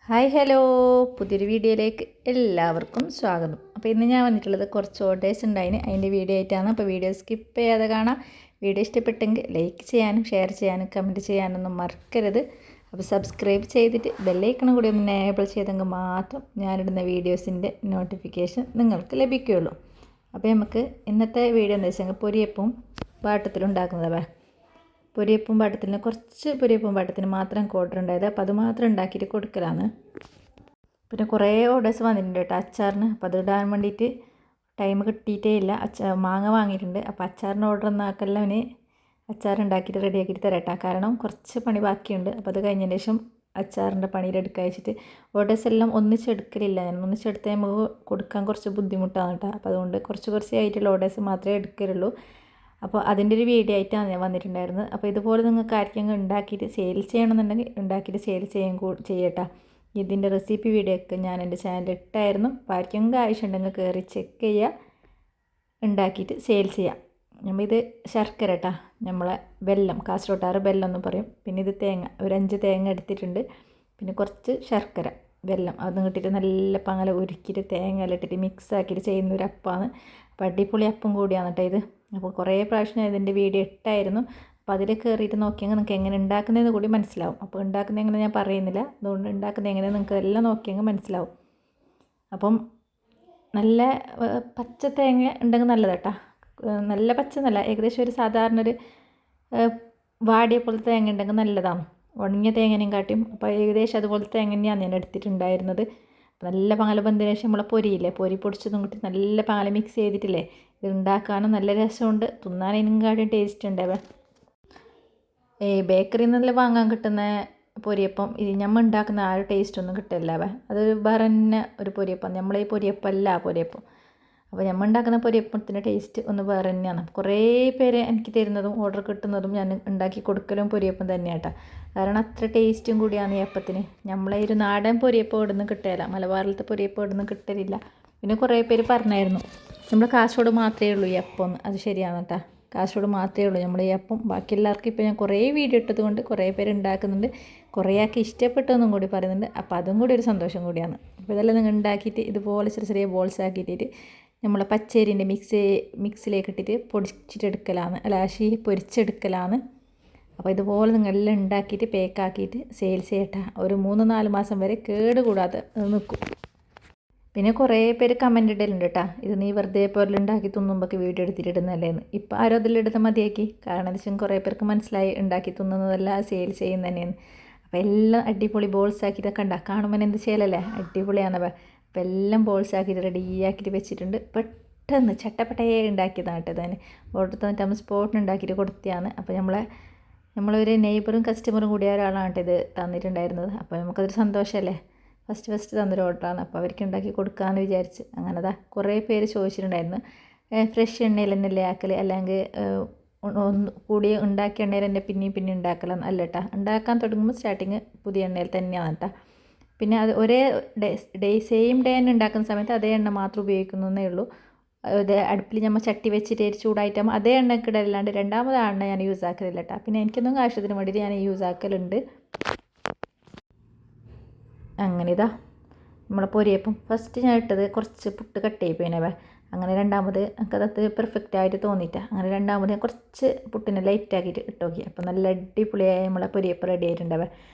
Hi hello, പുതിയൊരു വീഡിയോയിലേക്ക് എല്ലാവർക്കും സ്വാഗതം. അപ്പോൾ ഇന്ന് ഞാൻ വന്നിട്ടുള്ളത് കുറച്ച് ഓർഡേഴ്സ് ഉണ്ടായിന്, അതിൻ്റെ വീഡിയോ ആയിട്ടാണ്. അപ്പോൾ വീഡിയോ സ്കിപ്പ് ചെയ്യാതെ കാണാം. വീഡിയോ ഇഷ്ടപ്പെട്ടെങ്കിൽ ലൈക്ക് ചെയ്യാനും ഷെയർ ചെയ്യാനും കമൻറ്റ് ചെയ്യാനൊന്നും മറക്കരുത്. അപ്പോൾ സബ്സ്ക്രൈബ് ചെയ്തിട്ട് ബെല്ലൈക്കണം കൂടി ഒന്ന് എനേബിൾ ചെയ്തെങ്കിൽ മാത്രം ഞാനിടുന്ന വീഡിയോസിൻ്റെ നോട്ടിഫിക്കേഷൻ നിങ്ങൾക്ക് ലഭിക്കുകയുള്ളൂ. അപ്പോൾ നമുക്ക് ഇന്നത്തെ വീഡിയോ എന്താ വെച്ചാൽ പൊരിയപ്പവും പാട്ടത്തിലുണ്ടാക്കുന്നതാണ്. പൊരിയപ്പും പാട്ടത്തിന് കുറച്ച് പൊരിയപ്പും പാട്ടത്തിന് മാത്രം ഓർഡർ ഉണ്ടായത്. അപ്പോൾ അത് മാത്രം ഉണ്ടാക്കിയിട്ട് കൊടുക്കലാണ്. പിന്നെ കുറേ ഓർഡേഴ്സ് വന്നിട്ടുണ്ട് കേട്ടോ അച്ചാറിന്. അപ്പോൾ അത് ഇടാൻ വേണ്ടിയിട്ട് ടൈം കിട്ടിയിട്ടേ ഇല്ല. മാങ്ങ വാങ്ങിയിട്ടുണ്ട്. അപ്പോൾ അച്ചാറിന് ഓർഡർ ഒന്നും ആക്കല്ലവന് അച്ചാർ ഉണ്ടാക്കിയിട്ട് റെഡിയാക്കിയിട്ട് തരട്ടാ. കാരണം കുറച്ച് പണി ബാക്കിയുണ്ട്. അപ്പോൾ അത് കഴിഞ്ഞതിന് ശേഷം അച്ചാറിൻ്റെ പണിയിലെടുക്കുക വെച്ചിട്ട് ഓർഡേഴ്സ് എല്ലാം ഒന്നിച്ചെടുക്കലില്ല. ഞാൻ ഒന്നിച്ചെടുത്താൽ നമുക്ക് കൊടുക്കാൻ കുറച്ച് ബുദ്ധിമുട്ടാണ് കേട്ടോ. അപ്പോൾ അതുകൊണ്ട് കുറച്ച് ആയിട്ടുള്ള ഓർഡേഴ്സ് മാത്രമേ എടുക്കലുള്ളൂ. അപ്പോൾ അതിൻ്റെ ഒരു വീഡിയോ ആയിട്ടാണ് ഞാൻ വന്നിട്ടുണ്ടായിരുന്നത്. അപ്പോൾ ഇതുപോലെ നിങ്ങൾക്ക് ആർക്കെങ്കിലും ഉണ്ടാക്കിയിട്ട് സെയിൽസ് ചെയ്യണമെന്നുണ്ടെങ്കിൽ ഉണ്ടാക്കിയിട്ട് സെയിൽസ് ചെയ്യട്ടോ. ഇതിൻ്റെ റെസിപ്പി വീഡിയോ ഒക്കെ ഞാൻ എൻ്റെ ചാനലിൽ ഇട്ടായിരുന്നു. അപ്പോൾ ആർക്കെങ്കിലും ആവശ്യമുണ്ടെങ്കിൽ കയറി ചെക്ക് ചെയ്യുക, ഉണ്ടാക്കിയിട്ട് സെയിൽസ് ചെയ്യാം. നമ്മൾ ഇത് ശർക്കര കേട്ടോ, നമ്മളെ വെല്ലം, കാസർഗോട്ടാറ് വെല്ലം എന്ന് പറയും. പിന്നെ ഇത് തേങ്ങ, ഒരു 5 തേങ്ങ എടുത്തിട്ടുണ്ട്. പിന്നെ കുറച്ച് ശർക്കര, വെല്ലം അതും കിട്ടിയിട്ട് നല്ല പങ്ങല ഉരുക്കിയിട്ട് തേങ്ങ എല്ലാം ഇട്ടിട്ട് മിക്സ് ആക്കിയിട്ട് ചെയ്യുന്ന ഒരു അപ്പമാണ്. അപ്പോൾ അടിപൊളി അപ്പം കൂടിയാണ് കേട്ടോ ഇത്. അപ്പോൾ കുറേ പ്രാവശ്യം ഞാൻ ഇതിൻ്റെ വീഡിയോ ഇട്ടായിരുന്നു. അപ്പോൾ അതിൽ കയറിയിട്ട് നോക്കിയെങ്കിൽ നിങ്ങൾക്ക് എങ്ങനെ ഉണ്ടാക്കുന്നതെന്ന് കൂടി മനസ്സിലാവും. അപ്പോൾ ഉണ്ടാക്കുന്നത് എങ്ങനെ ഞാൻ പറയുന്നില്ല, അതുകൊണ്ട് ഉണ്ടാക്കുന്നത് എങ്ങനെ നിങ്ങൾക്ക് എല്ലാം നോക്കിയെങ്കിൽ മനസ്സിലാവും. അപ്പം നല്ല പച്ച തേങ്ങ ഉണ്ടെങ്കിൽ നല്ലത് കേട്ടോ. നല്ല പച്ച എന്നല്ല, ഏകദേശം ഒരു സാധാരണ ഒരു വാടിയ പോലത്തെ തേങ്ങ ഉണ്ടെങ്കിൽ നല്ലതാണ്. ഉണങ്ങിയ തേങ്ങനെയും കാട്ടിയും. അപ്പോൾ ഏകദേശം അതുപോലത്തെ തേങ്ങ തന്നെയാണ് ഞാൻ എടുത്തിട്ടുണ്ടായിരുന്നത്. നല്ല പാല ബന്ധത്തിന് ശേഷം നമ്മളെ പൊരിയില്ലേ, പൊരി പൊടിച്ചതും കൂട്ടി നല്ല പാല മിക്സ് ചെയ്തിട്ടില്ലേ, ഇത് ഉണ്ടാക്കാനും നല്ല രസമുണ്ട്, തിന്നാനും കാട്ടിയും ടേസ്റ്റ് ഉണ്ടാവേ. ബേക്കറിയിൽ നിന്നെല്ലാം വാങ്ങാൻ കിട്ടുന്ന പൊരിയപ്പം ഇത് നമ്മൾ ഉണ്ടാക്കുന്ന ആ ഒരു ടേസ്റ്റ് ഒന്നും കിട്ടില്ലവേ. അത് വേറെ തന്നെ ഒരു പൊരിയപ്പം, നമ്മളെ ഈ പൊരിയപ്പമല്ല ആ പൊരിയപ്പം. അപ്പോൾ നമ്മൾ ഉണ്ടാക്കുന്ന പൊരിയപ്പത്തിൻ്റെ ടേസ്റ്റ് ഒന്ന് വേറെ തന്നെയാണ്. കുറേ പേര് എനിക്ക് തരുന്നതും ഓർഡർ കിട്ടുന്നതും ഞാൻ ഉണ്ടാക്കി കൊടുക്കലും പൊരിയപ്പം തന്നെയാട്ടോ. കാരണം അത്ര ടേസ്റ്റും കൂടിയാണ് ഈ അപ്പത്തിന്. നമ്മളെ ഒരു നാടൻ പൊരിയപ്പം ഇവിടുന്ന് കിട്ടില്ല, മലബാറിലത്തെ പൊരിയപ്പം ഇവിടുന്ന് കിട്ടലില്ല. പിന്നെ കുറേ പേര് പറഞ്ഞായിരുന്നു നമ്മൾ കാസർഗോഡ് മാത്രമേ ഉള്ളൂ ഈ അപ്പം എന്ന്. അത് ശരിയാണ് കേട്ടോ, കാസർഗോഡ് മാത്രമേ ഉള്ളൂ നമ്മൾ ഈ അപ്പം. ബാക്കി എല്ലാവർക്കും ഇപ്പോൾ ഞാൻ കുറേ വീഡിയോ ഇട്ടത് കൊണ്ട് കുറേ പേര് ഉണ്ടാക്കുന്നുണ്ട്, കുറേ ആൾക്ക് ഇഷ്ടപ്പെട്ടെന്നും കൂടി പറയുന്നുണ്ട്. അപ്പോൾ അതും കൂടി ഒരു സന്തോഷം കൂടിയാണ്. അപ്പോൾ ഇതെല്ലാം നിങ്ങൾ ഉണ്ടാക്കിയിട്ട് ഇതുപോലെ ചെറിയ ബോൾസ് ആക്കിയിട്ട് നമ്മളെ പച്ചരിൻ്റെ മിക്സിലേക്ക് ഇട്ടിട്ട് പൊടിച്ചിട്ടെടുക്കലാണ്, പൊരിച്ചെടുക്കലാണ്. അപ്പോൾ ഇതുപോലെ നിങ്ങളെല്ലാം ഉണ്ടാക്കിയിട്ട് പേക്കാക്കിയിട്ട് സെയിൽസ് ചെയ്യട്ടെ. ഒരു 3-4 മാസം വരെ കേട് കൂടാതെ നിൽക്കും. പിന്നെ കുറേ പേര് കമൻ്റ് ഇടലുണ്ട് കേട്ടോ, ഇത് നീ വെറുതെ പോലെ ഉണ്ടാക്കി തിന്നുമ്പോഴൊക്കെ വീഡിയോ എടുത്തിട്ടിടുന്നല്ലേന്ന്. ഇപ്പോൾ ആരും അതിലിടുന്ന മതിയാക്കി. കാരണം എന്താ വെച്ചാൽ കുറേ പേർക്ക് മനസ്സിലായി ഉണ്ടാക്കി തിന്നുന്നതല്ല സെയിൽസ് ചെയ്യുന്നത് തന്നെയാണ്. അപ്പോൾ എല്ലാം അടിപൊളി ബോൾസ് ആക്കിയിട്ടൊക്കെ ഉണ്ടാകും. കാണുമ്പോൾ എന്ത് ചെയ്യലല്ലേ, അടിപൊളിയാണവ. അപ്പോൾ എല്ലാം ബോൾസ് ആക്കിയിട്ട് റെഡിയാക്കിയിട്ട് വെച്ചിട്ടുണ്ട്. പെട്ടെന്ന് ചട്ടപ്പട്ടയെ ഉണ്ടാക്കിയതാണ് കേട്ടോ. അതിന് ഓർഡർ തന്നിട്ട് നമ്മൾ സ്പോട്ടിന് ഉണ്ടാക്കിയിട്ട് കൊടുത്തതാണ്. അപ്പോൾ നമ്മളൊരു നെയ്ബറും കസ്റ്റമറും കൂടിയ ഒരാളാണ് കേട്ടോ ഇത് തന്നിട്ടുണ്ടായിരുന്നത്. അപ്പോൾ നമുക്കതൊരു സന്തോഷമല്ലേ, ഫസ്റ്റ് തന്നൊരു ഓർഡറാണ്. അപ്പോൾ അവർക്ക് ഉണ്ടാക്കി കൊടുക്കാമെന്ന് വിചാരിച്ച് അങ്ങനെ കുറേ പേര് ചോദിച്ചിട്ടുണ്ടായിരുന്നു, ഫ്രഷ് എണ്ണയിൽ തന്നെയല്ലേ ആക്കൽ, അല്ലെങ്കിൽ ഒന്ന് കൂടി ഉണ്ടാക്കിയ എണ്ണയിൽ തന്നെ പിന്നെയും ഉണ്ടാക്കലാണ്. അല്ല കേട്ടോ, ഉണ്ടാക്കാൻ തുടങ്ങുമ്പോൾ സ്റ്റാർട്ടിങ് പുതിയ എണ്ണയിൽ തന്നെയാണ് കേട്ടോ. പിന്നെ അത് ഒരേ സെയിം ഡേ തന്നെ ഉണ്ടാക്കുന്ന സമയത്ത് അതേ എണ്ണ മാത്രം ഉപയോഗിക്കുന്നതേ ഉള്ളൂ. അത് അടുപ്പിൽ നമ്മൾ ചട്ടി വെച്ചിട്ട് ചൂടായിട്ടാകുമ്പോൾ അതേ എണ്ണയ്ക്ക് ഇടല്ലാണ്ട് രണ്ടാമത് ആ എണ്ണ ഞാൻ യൂസ് ആക്കലില്ല കേട്ടോ. പിന്നെ എനിക്കൊന്നും ആവശ്യത്തിന് വേണ്ടിയിട്ട് ഞാൻ യൂസ് ആക്കലുണ്ട്. അങ്ങനെ നമ്മളെ പൊരിയപ്പം ഫസ്റ്റ് ഞാൻ ഇട്ടത് കുറച്ച് പുട്ട് കട്ട് പോയിനവ. അങ്ങനെ രണ്ടാമത് എനിക്കത് പെർഫെക്റ്റ് ആയിട്ട് തോന്നിയിട്ടാ. അങ്ങനെ രണ്ടാമത് ഞാൻ കുറച്ച് പുട്ടിനെ ലൈറ്റാക്കിയിട്ട് ഇട്ട് നോക്കി. അപ്പോൾ നല്ല അടിപൊളിയായി നമ്മളെ പൊരിയപ്പം റെഡി ആയിട്ടുണ്ടാവേ.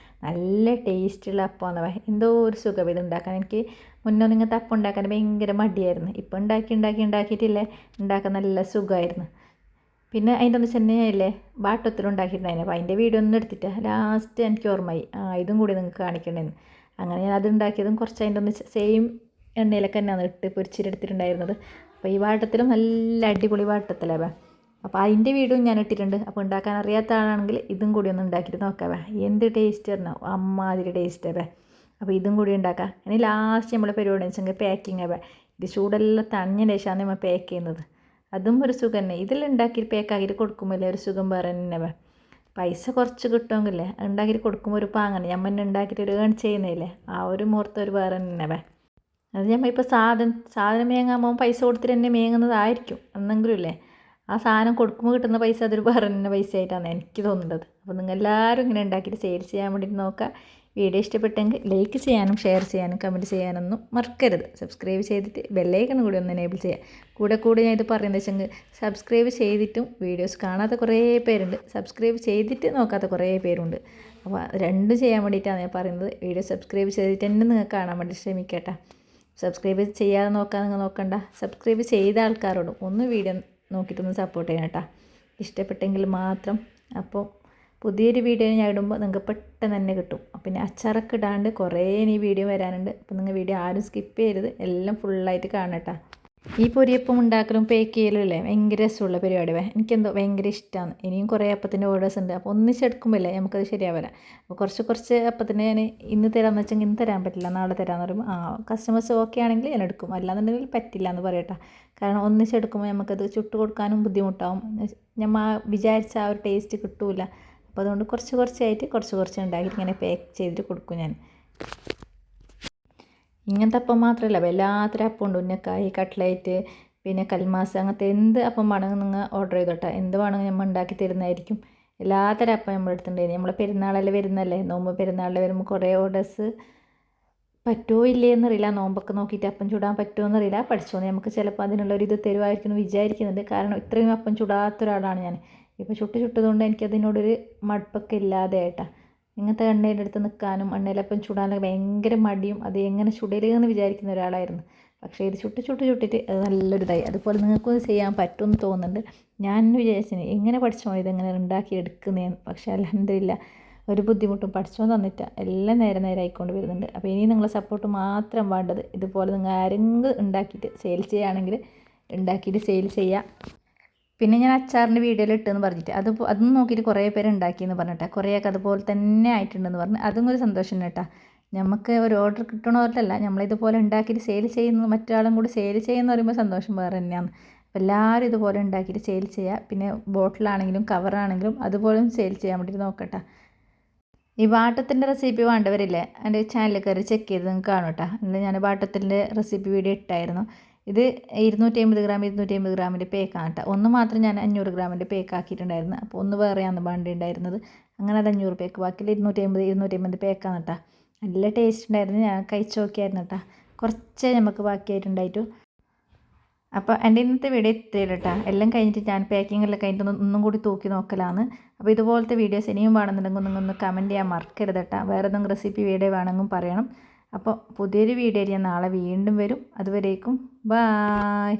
നല്ല ടേസ്റ്റുള്ള അപ്പമാണവ. എന്തോ ഒരു സുഖം ഇത് ഉണ്ടാക്കാൻ. എനിക്ക് മുന്നേ ഇങ്ങനത്തെ അപ്പം ഉണ്ടാക്കാൻ ഭയങ്കര മടിയായിരുന്നു. ഇപ്പോൾ ഉണ്ടാക്കിയിട്ടില്ലേ, ഉണ്ടാക്കാൻ നല്ല സുഖമായിരുന്നു. പിന്നെ അതിൻ്റെ ഒന്ന് ചെന്നൈയില്ലേ ബാട്ടത്തിലുണ്ടാക്കിയിട്ടുണ്ടായിരുന്നു. അപ്പോൾ അതിൻ്റെ വീഡിയോ ഒന്നും എടുത്തിട്ട് ലാസ്റ്റ് എനിക്ക് ഓർമ്മയായി, ഇതും കൂടി നിങ്ങൾക്ക് കാണിക്കണമെന്ന്. അങ്ങനെ ഞാൻ അത് ഉണ്ടാക്കിയതും കുറച്ച് അതിൻ്റെ ഒന്ന് സെയിം എണ്ണയിലൊക്കെ തന്നെയാണ് ഇട്ട് പൊരിച്ചിട്ടെടുത്തിട്ടുണ്ടായിരുന്നത്. അപ്പോൾ ഈ വാട്ടത്തിലും നല്ല അടിപൊളി വാട്ടത്തിലവ. അപ്പോൾ അതിൻ്റെ വീഡിയോ ഞാൻ ഇട്ടിട്ടുണ്ട്. അപ്പോൾ ഉണ്ടാക്കാൻ അറിയാത്ത ആളാണെങ്കിൽ ഇതും കൂടി ഒന്ന് ഉണ്ടാക്കിയിട്ട് നോക്കാവേ. എന്ത് ടേസ്റ്റ് പറഞ്ഞോ, അമ്മാതിരി ടേസ്റ്റ് അവേ. അപ്പോൾ ഇതും കൂടി ഉണ്ടാക്കാം. ഇനി ലാസ്റ്റ് നമ്മൾ പരിപാടി വെച്ചെങ്കിൽ പാക്കിങ് അവേ. ഇത് ചൂടെല്ലാം തണിഞ്ഞതിന് ശേഷമാണ് നമ്മൾ പാക്ക് ചെയ്യുന്നത്. അതും ഒരു സുഖം തന്നെ. ഇതെല്ലാം ഉണ്ടാക്കി പാക്കാക്കിയിട്ട് കൊടുക്കുമ്പോൾ ഒരു സുഖം വേറെ തന്നെ അവേ. പൈസ കുറച്ച് കിട്ടുമെങ്കിലേ ഉണ്ടാക്കിയിട്ട് കൊടുക്കുമ്പോൾ ഒരു പാങ്ങനെ നമ്മൾ ഉണ്ടാക്കിയിട്ട് ഒരു ഏൺ ചെയ്യുന്നില്ലേ, ആ ഒരു മുഹൂർത്തം ഒരു വേറെ തന്നെ അവേ. അത് നമ്മൾ ഇപ്പോൾ സാധനം മേങ്ങാകുമ്പോൾ പൈസ കൊടുത്തിട്ട് തന്നെ മേങ്ങുന്നതായിരിക്കും എന്നെങ്കിലും ഇല്ലേ, ആ സാധനം കൊടുക്കുമ്പോൾ കിട്ടുന്ന പൈസ അതൊരു വേറെ തന്നെ പൈസ ആയിട്ടാണ് എനിക്ക് തോന്നുന്നത്. അപ്പോൾ നിങ്ങൾ എല്ലാവരും ഇങ്ങനെ ഉണ്ടാക്കിയിട്ട് സെയിൽസ് ചെയ്യാൻ വേണ്ടിയിട്ട് നോക്കുക. വീഡിയോ ഇഷ്ടപ്പെട്ടെങ്കിൽ ലൈക്ക് ചെയ്യാനും ഷെയർ ചെയ്യാനും കമൻറ്റ് ചെയ്യാനൊന്നും മറക്കരുത്. സബ്സ്ക്രൈബ് ചെയ്തിട്ട് ബെല്ലൈക്കൺ കൂടി ഒന്ന് എനേബിൾ ചെയ്യുക. കൂടെ ഞാൻ ഇത് പറയുന്നത് വെച്ചെങ്കിൽ സബ്സ്ക്രൈബ് ചെയ്തിട്ടും വീഡിയോസ് കാണാത്ത കുറേ പേരുണ്ട്, സബ്സ്ക്രൈബ് ചെയ്തിട്ട് നോക്കാത്ത കുറേ പേരുണ്ട്. അപ്പോൾ രണ്ടും ചെയ്യാൻ വേണ്ടിയിട്ടാണ് ഞാൻ പറയുന്നത്. വീഡിയോ സബ്സ്ക്രൈബ് ചെയ്തിട്ട് തന്നെ നിങ്ങൾക്ക് കാണാൻ വേണ്ടി ശ്രമിക്കട്ടെ. സബ്സ്ക്രൈബ് ചെയ്യാതെ നിങ്ങൾ നോക്കണ്ട. സബ്സ്ക്രൈബ് ചെയ്ത ആൾക്കാരോടും ഒന്ന് വീഡിയോ നോക്കിയിട്ടൊന്ന് സപ്പോർട്ട് ചെയ്യണം കേട്ടോ, ഇഷ്ടപ്പെട്ടെങ്കിൽ മാത്രം. അപ്പോൾ പുതിയൊരു വീഡിയോ ഞാൻ ഇടുമ്പോൾ നിങ്ങൾക്ക് പെട്ടെന്ന് തന്നെ കിട്ടും. പിന്നെ അച്ചാറൊക്കെ ഇടാണ്ട് കുറേ ഇനി വീഡിയോ വരാനുണ്ട്. അപ്പോൾ നിങ്ങൾ വീഡിയോ ആരും സ്കിപ്പ് ചെയ്യരുത്, എല്ലാം ഫുള്ളായിട്ട് കാണട്ടോ. ഈ പൊരിയപ്പം ഉണ്ടാക്കലും പേക്ക് ചെയ്യലും അല്ലേ ഭയങ്കര രസമുള്ള പരിപാടി. എനിക്കെന്തോ ഭയങ്കര ഇഷ്ടമാണ്. ഇനിയും കുറേ അപ്പത്തിൻ്റെ ഓർഡേഴ്സ് ഉണ്ട്. അപ്പോൾ ഒന്നിച്ചെടുക്കുമ്പോഴല്ലേ നമുക്കത് ശരിയാവില്ല. അപ്പോൾ കുറച്ച് അപ്പത്തിന് ഞാൻ ഇന്ന് തരാമെന്ന് വെച്ചെങ്കിൽ ഇന്ന് തരാൻ പറ്റില്ല, നാളെ തരാമെന്ന് പറയുമ്പോൾ കസ്റ്റമേഴ്സ് ഓക്കെ ആണെങ്കിൽ ഞാൻ എടുക്കും, അല്ലാന്നുണ്ടെങ്കിൽ പറ്റില്ല എന്ന് പറയട്ടെ. കാരണം ഒന്നിച്ചെടുക്കുമ്പോൾ നമുക്കത് ചുട്ട് കൊടുക്കാനും ബുദ്ധിമുട്ടാവും, നമ്മൾ വിചാരിച്ച ആ ഒരു ടേസ്റ്റ് കിട്ടൂല. അപ്പോൾ അതുകൊണ്ട് കുറച്ച് ഉണ്ടാക്കിയിട്ട് ഇങ്ങനെ പാക്ക് ചെയ്തിട്ട് കൊടുക്കും ഞാൻ. ഇങ്ങനത്തെ അപ്പം മാത്രമല്ല, എല്ലാത്തരം അപ്പം ഉണ്ട്. ഉന്നക്കായി, കട്ട്ലേറ്റ്, പിന്നെ കൽമാസ്, അങ്ങനത്തെ എന്ത് അപ്പം വേണമെങ്കിൽ നിങ്ങൾ ഓർഡർ ചെയ്തോട്ടെ. എന്ത് വേണമെങ്കിൽ നമ്മൾ ഉണ്ടാക്കി തരുന്നതായിരിക്കും. എല്ലാത്തരം അപ്പം നമ്മൾ എടുത്തിട്ടുണ്ടായിരുന്നു. നമ്മളെ പെരുന്നാളെല്ലാം വരുന്നല്ലേ, നോമ്പ് പെരുന്നാളിൽ വരുമ്പോൾ കുറേ ഓർഡേഴ്സ് പറ്റുമോ ഇല്ലേ എന്നറിയില്ല. നോമ്പൊക്കെ നോക്കിയിട്ട് അപ്പം ചൂടാൻ പറ്റുമോ എന്നറിയില്ല. പഠിച്ചോന്ന് നമുക്ക് ചിലപ്പോൾ അതിനുള്ളൊരു ഇത് തരുമായിരിക്കും എന്ന് വിചാരിക്കുന്നുണ്ട്. കാരണം ഇത്രയും അപ്പം ചുടാത്ത ഒരാളാണ് ഞാൻ. ഇപ്പോൾ ചുട്ടതുകൊണ്ട് എനിക്കതിനോടൊരു മടുപ്പൊക്കെ ഇല്ലാതെ ആയിട്ടാണ്. ഇങ്ങനത്തെ എണ്ണയുടെ അടുത്ത് നിൽക്കാനും എണ്ണയിലപ്പം ചുടാനൊക്കെ ഭയങ്കര മടിയും, അത് എങ്ങനെ ചുടരുതെന്ന് വിചാരിക്കുന്ന ഒരാളായിരുന്നു. പക്ഷേ ഇത് ചുട്ടിട്ട് അത് നല്ലൊരിതായി. അതുപോലെ നിങ്ങൾക്കൊന്ന് ചെയ്യാൻ പറ്റുമെന്ന് തോന്നുന്നുണ്ട്. ഞാൻ വിചാരിച്ചിന് എങ്ങനെ പഠിച്ചോ ഇതെങ്ങനെ ഉണ്ടാക്കി എടുക്കുന്നതെന്ന്. പക്ഷേ അൽഹംദുലില്ലാ ഒരു ബുദ്ധിമുട്ടും പഠിച്ചോ തന്നിട്ട് എല്ലാം നേരെ ആയിക്കൊണ്ട് വരുന്നുണ്ട്. അപ്പോൾ ഇനി നിങ്ങളെ സപ്പോർട്ട് മാത്രം വേണ്ടത്. ഇതുപോലെ നിങ്ങൾ ആരെങ്കിലും ഉണ്ടാക്കിയിട്ട് സെയിൽ ചെയ്യുകയാണെങ്കിൽ ഉണ്ടാക്കിയിട്ട് സെയിൽ ചെയ്യുക. പിന്നെ ഞാൻ അച്ചാറിൻ്റെ വീഡിയോയിൽ ഇട്ടെന്ന് പറഞ്ഞിട്ട് അതും നോക്കിയിട്ട് കുറേ പേര് ഉണ്ടാക്കിയെന്ന് പറഞ്ഞിട്ടാ. കുറേയൊക്കെ അതുപോലെ തന്നെ ആയിട്ടുണ്ടെന്ന് പറഞ്ഞ് അതും ഒരു സന്തോഷം കേട്ടോ. നമുക്ക് ഒരു ഓർഡർ കിട്ടണമല്ല, നമ്മളിതുപോലെ ഉണ്ടാക്കിയിട്ട് സെയിൽ ചെയ്യുന്നത് മറ്റൊരാളും കൂടി സെയിൽ ചെയ്യുന്ന പറയുമ്പോൾ സന്തോഷം വേറെ തന്നെയാണ്. അപ്പോൾ എല്ലാവരും ഇതുപോലെ ഉണ്ടാക്കിയിട്ട് സെയിൽ ചെയ്യുക. പിന്നെ ബോട്ടിലാണെങ്കിലും കവറാണെങ്കിലും അതുപോലും സെയിൽ ചെയ്യാൻ വേണ്ടിയിട്ട് നോക്കട്ടെ. ഈ വാട്ടത്തിൻ്റെ റെസിപ്പി വേണ്ടവരില്ലേ എൻ്റെ ചാനലിൽ കയറി ചെക്ക് ചെയ്ത് നിങ്ങൾക്ക് കാണും കേട്ടോ. എന്നിട്ട് ഞാൻ വാട്ടത്തിൻ്റെ റെസിപ്പി വീഡിയോ ഇട്ടായിരുന്നു. ഇത് 250 ഗ്രാമിൻ്റെ പേക്കാണ് കേട്ടോ. ഒന്ന് മാത്രം ഞാൻ 500 ഗ്രാമിൻ്റെ പേക്ക് ആക്കിയിട്ടുണ്ടായിരുന്നു. അപ്പോൾ ഒന്ന് വേറെയാണ് വേണ്ടിയിട്ടുണ്ടായിരുന്നത്. അങ്ങനെ അത് 500 പേക്ക്, ബാക്കിയിൽ 250 പേക്കാണ് കേട്ടോ. നല്ല ടേസ്റ്റ് ഉണ്ടായിരുന്നു. ഞാൻ കഴിച്ച് നോക്കിയായിരുന്നു കേട്ടോ. കുറച്ചേ നമുക്ക് ബാക്കിയായിട്ടുണ്ടായിട്ടു. അപ്പോൾ എൻ്റെ ഇന്നത്തെ വീഡിയോ ഇത്രയും കേട്ടോ. എല്ലാം കഴിഞ്ഞിട്ട് ഞാൻ പാക്കിങ്ങെല്ലാം കഴിഞ്ഞിട്ട് ഒന്നും കൂടി തൂക്കി നോക്കലാണ്. അപ്പോൾ ഇതുപോലത്തെ വീഡിയോസ് ഇനിയും വേണമെന്നുണ്ടെങ്കിൽ നിങ്ങളൊന്ന് കമൻറ്റ് ചെയ്യാൻ മറക്കരുത് കേട്ടോ. വേറെ എന്തെങ്കിലും റെസിപ്പി വീഡിയോ വേണമെങ്കിൽ പറയണം. അപ്പോൾ പുതിയൊരു വീഡിയോയിൽ ഞാൻ നാളെ വീണ്ടും വരും. അതുവരേക്കും ബായ്.